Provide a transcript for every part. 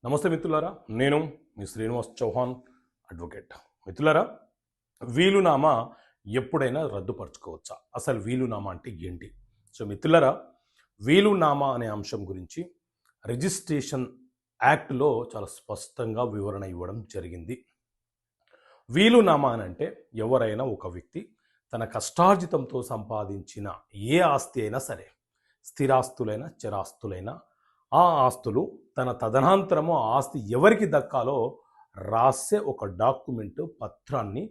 నమస్తే మిత్రులారా, నేను మీ శ్రీనివాస్ చౌహాన్ అడ్వకేట్. మిత్రులారా, వీలునామా ఎప్పుడైనా రద్దుపరచుకోవచ్చా? అసలు వీలునామా అంటే ఏంటి? సో మిత్రులారా, వీలునామా అనే అంశం గురించి రిజిస్ట్రేషన్ యాక్ట్లో చాలా స్పష్టంగా వివరణ ఇవ్వడం జరిగింది. వీలునామా అని అంటే ఎవరైనా ఒక వ్యక్తి తన కష్టార్జితంతో సంపాదించిన ఏ ఆస్తి అయినా సరే, స్థిరాస్తులైనా చరాస్తులైనా, ఆ ఆస్తులు తన తదనంతరము ఆ ఆస్తి ఎవరికి దక్కాలో రాసే ఒక డాక్యుమెంట్ పత్రాన్ని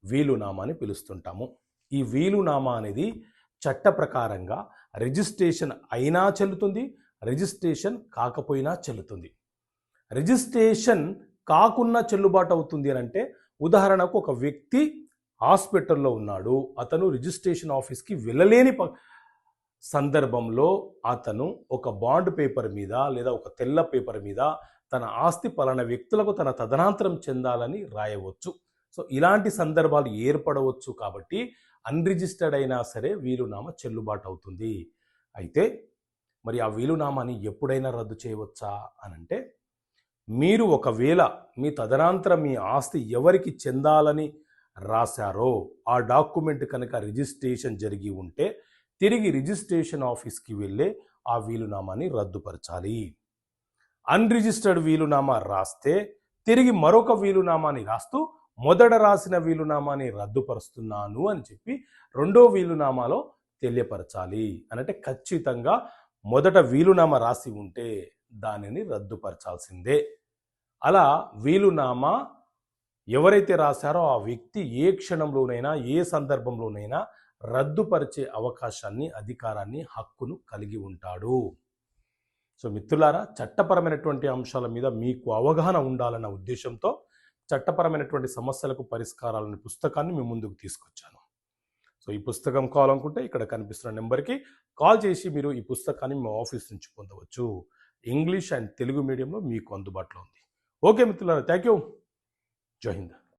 వీలునామా అని పిలుస్తుంటాము. ఈ వీలునామా అనేది చట్ట ప్రకారంగా రిజిస్ట్రేషన్ అయినా చెల్లుతుంది, రిజిస్ట్రేషన్ కాకపోయినా చెల్లుతుంది. రిజిస్ట్రేషన్ కాకున్నా చెల్లుబాటు అవుతుంది అని అంటే, ఉదాహరణకు ఒక వ్యక్తి హాస్పిటల్లో ఉన్నాడు, అతను రిజిస్ట్రేషన్ ఆఫీస్కి వెళ్ళలేని సందర్భంలో అతను ఒక బాండ్ పేపర్ మీద లేదా ఒక తెల్ల పేపర్ మీద తన ఆస్తి పలానా వ్యక్తులకు తన తదనంతరం చెందాలని రాయవచ్చు. సో ఇలాంటి సందర్భాలు ఏర్పడవచ్చు కాబట్టి అన్రిజిస్టర్డ్ అయినా సరే వీలునామా చెల్లుబాటు అవుతుంది. అయితే మరి ఆ వీలునామాని ఎప్పుడైనా రద్దు చేయవచ్చా అని అంటే, మీరు ఒకవేళ మీ తదనంతరం మీ ఆస్తి ఎవరికి చెందాలని రాశారో ఆ డాక్యుమెంట్ కనుక రిజిస్ట్రేషన్ జరిగి ఉంటే తిరిగి రిజిస్ట్రేషన్ ఆఫీస్కి వెళ్ళే ఆ వీలునామాని రద్దుపరచాలి. అన్రిజిస్టర్డ్ వీలునామా రాస్తే తిరిగి మరొక వీలునామాని రాస్తూ మొదట రాసిన వీలునామాని రద్దుపరుస్తున్నాను అని చెప్పి రెండో వీలునామాలో తెలియపరచాలి. అంటే ఖచ్చితంగా మొదట వీలునామా రాసి ఉంటే దానిని రద్దుపరచాల్సిందే. అలా వీలునామా ఎవరైతే రాశారో ఆ వ్యక్తి ఏ క్షణంలోనైనా ఏ సందర్భంలోనైనా రద్దుపరిచే అవకాశాన్ని, అధికారాన్ని, హక్కును కలిగి ఉంటాడు. సో మిత్రులారా, చట్టపరమైనటువంటి అంశాల మీద మీకు అవగాహన ఉండాలన్న ఉద్దేశంతో చట్టపరమైనటువంటి సమస్యలకు పరిష్కారాలనే పుస్తకాన్ని మీ ముందుకు తీసుకొచ్చాను. సో ఈ పుస్తకం కావాలనుకుంటే ఇక్కడ కనిపిస్తున్న నెంబర్కి కాల్ చేసి మీరు ఈ పుస్తకాన్ని మీ ఆఫీస్ నుంచి పొందవచ్చు. ఇంగ్లీష్ అండ్ తెలుగు మీడియంలో మీకు అందుబాటులో ఉంది. ఓకే మిత్రులారా, థ్యాంక్ యూ. జై హింద్.